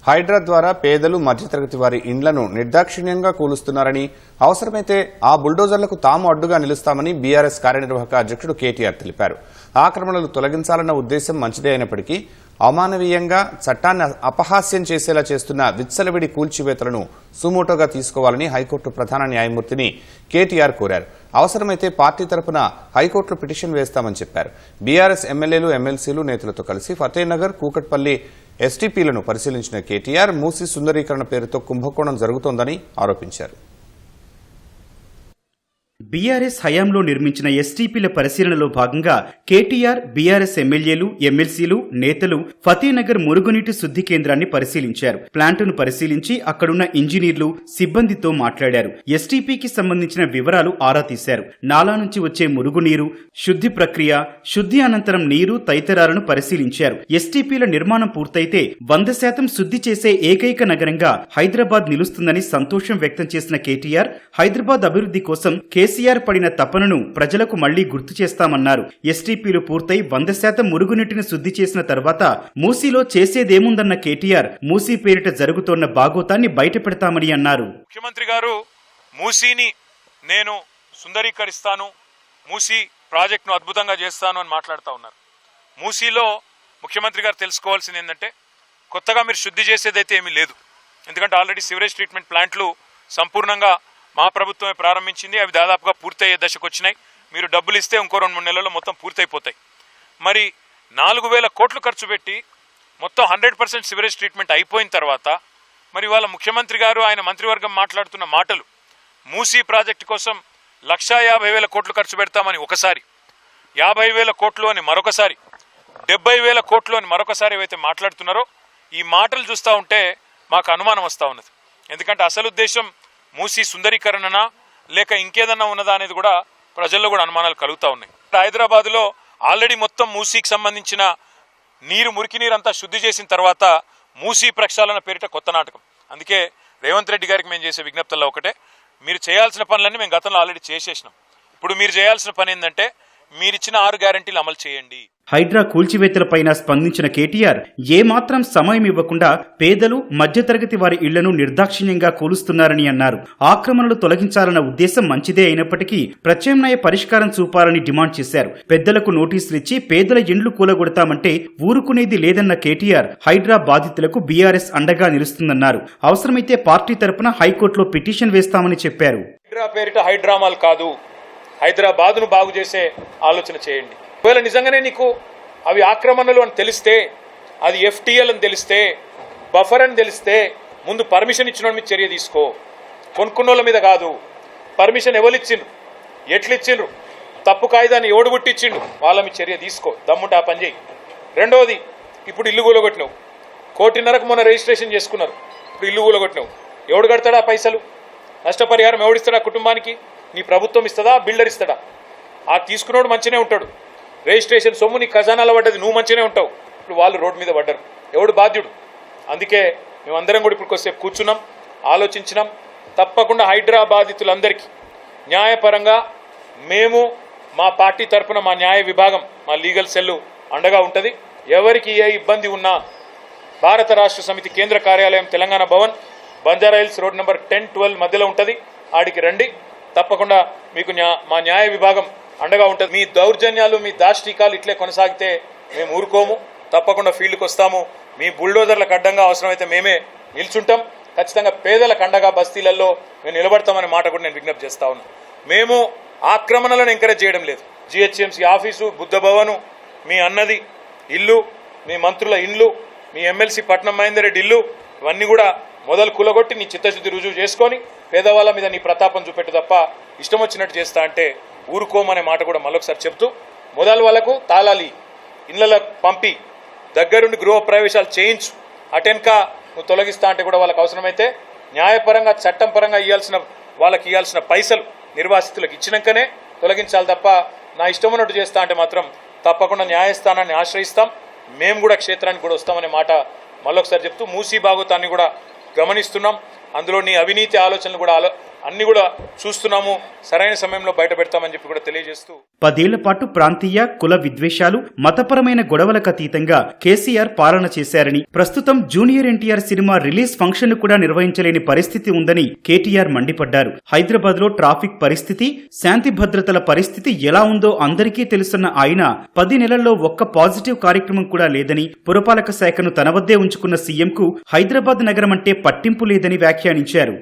హైడ్రా ద్వారా పేదలు మధ్యతరగతి వారి ఇండ్లను నిర్దాక్షిణ్యంగా కూలుస్తున్నారని, అవసరమైతే ఆ బుల్డోజర్లకు తాము అడ్డుగా నిలుస్తామని బీఆర్ఎస్ కార్యనిర్వాహక అధ్యక్షుడు కేటీఆర్ తెలిపారు. ఆక్రమణలు తొలగించాలన్న ఉద్దేశం మంచిదే అయినప్పటికీ అమానవీయంగా చట్టాన్ని అపహాస్యం చేసేలా చేస్తున్న విచ్చలవిడి కూల్చివేతలను సుమోటోగా తీసుకోవాలని హైకోర్టు ప్రధాన న్యాయమూర్తిని కేటీఆర్ కోరారు. అవసరమైతే పార్టీ తరపున హైకోర్టులో పిటిషన్ వేస్తామని చెప్పారు. బీఆర్ఎస్ ఎమ్మెల్యేలు, ఎమ్మెల్సీలు నేతలతో కలిసి ఫతేనగర్, కూకట్పల్లి ఎస్టీపీలను పరిశీలించిన కేటీఆర్ మూసీ సుందరీకరణ పేరుతో కుంభకోణం జరుగుతోందని ఆరోపించారు. బీఆర్ఎస్ హయాంలో నిర్మించిన ఎస్టీపీల పరిశీలనలో భాగంగా కేటీఆర్, బీఆర్ఎస్ ఎమ్మెల్యేలు, ఎమ్మెల్సీలు, నేతలు ఫతేనగర్ మురుగునీటి శుద్ధి కేంద్రాన్ని పరిశీలించారు. ప్లాంటును పరిశీలించి అక్కడున్న ఇంజనీర్లు, సిబ్బందితో మాట్లాడారు. ఎస్టీపీకి సంబంధించిన వివరాలు ఆరా తీశారు. నాలా నుంచి వచ్చే మురుగునీరు, శుద్ధి ప్రక్రియ, శుద్ధి అనంతరం నీరు తదితరాలను పరిశీలించారు. ఎస్టీపీల నిర్మాణం పూర్తయితే 100% శుద్ధి చేసే ఏకైక నగరంగా హైదరాబాద్ నిలుస్తుందని సంతోషం వ్యక్తం చేసిన కేటీఆర్, హైదరాబాద్ అభివృద్ధి కోసం కేసీఆర్ పడిన తపనను ప్రజలకు మళ్లీ గుర్తు చేస్తామన్నారు. ఎస్టీపీలు పూర్తయి 100% మురుగునీటిని శుద్ధి చేసిన తర్వాత మూసీలో చేసేదేముందన్న కేటీఆర్, మూసీ పేరిట జరుగుతోన్న బాగోతాన్ని బయట పెడతామని అన్నారు. ముఖ్యమంత్రి గారు మూసీని నేను సుందరీకరిస్తాను, మూసీ ప్రాజెక్టును అద్భుతంగా చేస్తాను అని మాట్లాడుతూ ఉన్నారు. మూసీలో ముఖ్యమంత్రి గారు తెలుసుకోవాల్సింది ఏంటంటే, కొత్తగా మీరు శుద్ధి చేసేదైతే ఏమీ లేదు. ఎందుకంటే ఆల్రెడీ సివరేజ్ ట్రీట్మెంట్ ప్లాంట్లు సంపూర్ణంగా మా ప్రభుత్వమే ప్రారంభించింది. అవి దాదాపుగా పూర్తయ్యే దశకు వచ్చినాయి. మీరు డబ్బులు ఇస్తే ఇంకో 2-3 నెలల్లో మొత్తం పూర్తయిపోతాయి. మరి 4,000 కోట్లు ఖర్చు పెట్టి మొత్తం 100% సివరేజ్ ట్రీట్మెంట్ అయిపోయిన తర్వాత మరి వాళ్ళ ముఖ్యమంత్రి గారు, ఆయన మంత్రివర్గం మాట్లాడుతున్న మాటలు, మూసీ ప్రాజెక్టు కోసం 1,50,000 కోట్లు ఖర్చు పెడతామని ఒకసారి, 50,000 కోట్లు అని మరొకసారి, 70,000 కోట్లు అని మరొకసారి ఏవైతే మాట్లాడుతున్నారో, ఈ మాటలు చూస్తూ ఉంటే మాకు అనుమానం వస్తూ ఉన్నది. ఎందుకంటే అసలు ఉద్దేశం మూసీ సుందరీకరణనా లేక ఇంకేదన్నా ఉన్నదా అనేది కూడా ప్రజల్లో కూడా అనుమానాలు కలుగుతూ ఉన్నాయి. హైదరాబాద్లో ఆల్రెడీ మొత్తం మూసీకి సంబంధించిన మురికి నీరంతా శుద్ధి చేసిన తర్వాత మూసీ ప్రక్షాళన పేరిట కొత్త నాటకం. అందుకే రేవంత్ రెడ్డి గారికి మేము చేసే విజ్ఞప్తుల్లో ఒకటే, మీరు చేయాల్సిన పనులన్నీ మేము గతంలో ఆల్రెడీ చేసేసినాం. ఇప్పుడు మీరు చేయాల్సిన పని ఏంటంటే, మీరిచ్చిన 6 గ్యారంటీలు అమలు చేయండి. హైడ్రా కూల్చివేతలపైన స్పందించిన కేటీఆర్, ఏమాత్రం సమయం ఇవ్వకుండా పేదలు, మధ్యతరగతి వారి ఇళ్లను నిర్దాక్షిణ్యంగా కూలుస్తున్నారని అన్నారు. ఆక్రమణలు తొలగించాలన్న ఉద్దేశం మంచిదే అయినప్పటికీ ప్రత్యామ్నాయ పరిష్కారం చూపాలని డిమాండ్ చేశారు. పెద్దలకు నోటీసులిచ్చి పేదల ఇండ్లు కూలగొడతామంటే ఊరుకునేది లేదన్న కేటీఆర్, హైడ్రా బాధితులకు బీఆర్ఎస్ అండగా నిలుస్తుందన్నారు. అవసరమైతే పార్టీ తరపున హైకోర్టులో పిటిషన్ వేస్తామని చెప్పారు. హైడ్రా పేరిట హైడ్రామాలు కాదు, హైదరాబాదును బాగు చేసే ఆలోచన చేయండి. ఒకవేళ నిజంగానే నీకు అవి ఆక్రమణలు అని తెలిస్తే, అది ఎఫ్టీఎల్ అని తెలిస్తే, బఫర్ అని తెలిస్తే, ముందు పర్మిషన్ ఇచ్చిన మీద చర్య తీసుకో. కొనుక్కున్నోళ్ళ మీద కాదు. పర్మిషన్ ఎవరిచ్చిండ్రు, ఎట్లిచ్చిండ్రు, తప్పు కాయిదాన్ని ఎవడు గుట్టిచ్చిండు, వాళ్ళ మీద చర్య తీసుకో. దమ్ముంటే ఆ పని చేయి. రెండవది, ఇప్పుడు ఇల్లు కూలగొట్టినావు, 1,50,00,000కు మొన్న రిజిస్ట్రేషన్ చేసుకున్నారు, ఇప్పుడు ఇల్లు కూలగొట్టినావు. ఎవడు కడతాడా పైసలు? నష్టపరిహారం ఎవడిస్తాడా కుటుంబానికి? నీ ప్రభుత్వం ఇస్తుందా, బిల్డర్ ఇస్తాడా? ఆ తీసుకున్నోడు మంచినే ఉంటాడు, రిజిస్ట్రేషన్ సొమ్ము నీ ఖజానాలో పడ్డది, నువ్వు మంచినే ఉంటావు. ఇప్పుడు వాళ్ళు రోడ్డు మీద పడ్డారు, ఎవడు బాధ్యుడు? అందుకే మేమందరం కూడా ఇప్పుడు కొద్దిసేపు కూర్చున్నాం, ఆలోచించినాం. తప్పకుండా హైడ్రా బాధితులందరికీ న్యాయపరంగా మేము మా పార్టీ తరఫున మా న్యాయ విభాగం, మా లీగల్ సెల్లు అండగా ఉంటుంది. ఎవరికి ఏ ఇబ్బంది ఉన్నా భారత రాష్ట్ర సమితి కేంద్ర కార్యాలయం తెలంగాణ భవన్, బంజారాహిల్స్ రోడ్ నెంబర్ 10-12 మధ్యలో ఉంటుంది. ఆడికి రండి, తప్పకుండా మీకు మా న్యాయ విభాగం అండగా ఉంటుంది. మీ దౌర్జన్యాలు, మీ దాష్టికాలు ఇట్లే కొనసాగితే మేము ఊరుకోము, తప్పకుండా ఫీల్డ్కి వస్తాము. మీ బుల్డోజర్లకు అడ్డంగా అవసరమైతే మేమే నిల్చుంటాం. ఖచ్చితంగా పేదలకు అండగా బస్తీలలో మేము నిలబడతామనే మాట కూడా నేను విజ్ఞప్తి చేస్తా ఉన్నాను. మేము ఆక్రమణలను ఎంకరేజ్ చేయడం లేదు. జిహెచ్ఎంసీ ఆఫీసు, బుద్ధ భవను, మీ అన్నది ఇల్లు, మీ మంత్రుల ఇండ్లు, మీ ఎమ్మెల్సీ పట్నం మహేందర్ రెడ్డి ఇల్లు, ఇవన్నీ కూడా మొదలు కూలగొట్టి నీ చిత్తశుద్ధి రుజువు చేసుకొని పేదవాళ్ళ మీద నీ ప్రతాపం చూపెట్టు తప్ప ఇష్టం వచ్చినట్టు చేస్తా అంటే ఊరుకోమనే మాట కూడా మళ్ళొకసారి చెప్తూ, మొదలు వాళ్ళకు తాళాలి, ఇళ్లకు పంపి దగ్గరుండి గృహ ప్రవేశాలు చేయించు, అటెన్కా నువ్వు తొలగిస్తా అంటే కూడా వాళ్ళకి అవసరమైతే న్యాయపరంగా, చట్టం పరంగా వాళ్ళకి ఇవ్వాల్సిన పైసలు నిర్వాసితులకు ఇచ్చినాకనే తొలగించాలి తప్ప నా ఇష్టం ఉన్నట్టు చేస్తా అంటే మాత్రం తప్పకుండా న్యాయస్థానాన్ని ఆశ్రయిస్తాం. మేము కూడా క్షేత్రానికి కూడా వస్తామనే మాట మళ్ళొకసారి చెప్తూ, మూసీ బాగోతాన్ని కూడా గమనిస్తున్నాం. అందులో నీ అవినీతి ఆలోచనలు కూడా అన్ని కూడా చూస్తున్నాము, సరైన సమయంలో బయట పెడతామని చెప్పి కూడా తెలియజేస్తూ 10 ఏళ్ల పాటు ప్రాంతీయ కుల విద్వేషాలు మతపరమైన గొడవలకు అతీతంగా కేసీఆర్ పాలన చేశారని, ప్రస్తుతం junior NTR cinema release function కూడా నిర్వహించలేని పరిస్థితి ఉందని కేటీఆర్ మండిపడ్డారు. హైదరాబాద్ లో ట్రాఫిక్ పరిస్థితి, శాంతి భద్రతల పరిస్థితి ఎలా ఉందో అందరికీ తెలుసున్న ఆయన 10 నెలల్లో ఒక్క పాజిటివ్ కార్యక్రమం కూడా లేదని, పురపాలక శాఖను తన వద్దే ఉంచుకున్న సీఎంకు హైదరాబాద్ నగరం అంటే పట్టింపు లేదని వ్యాఖ్యానించారు.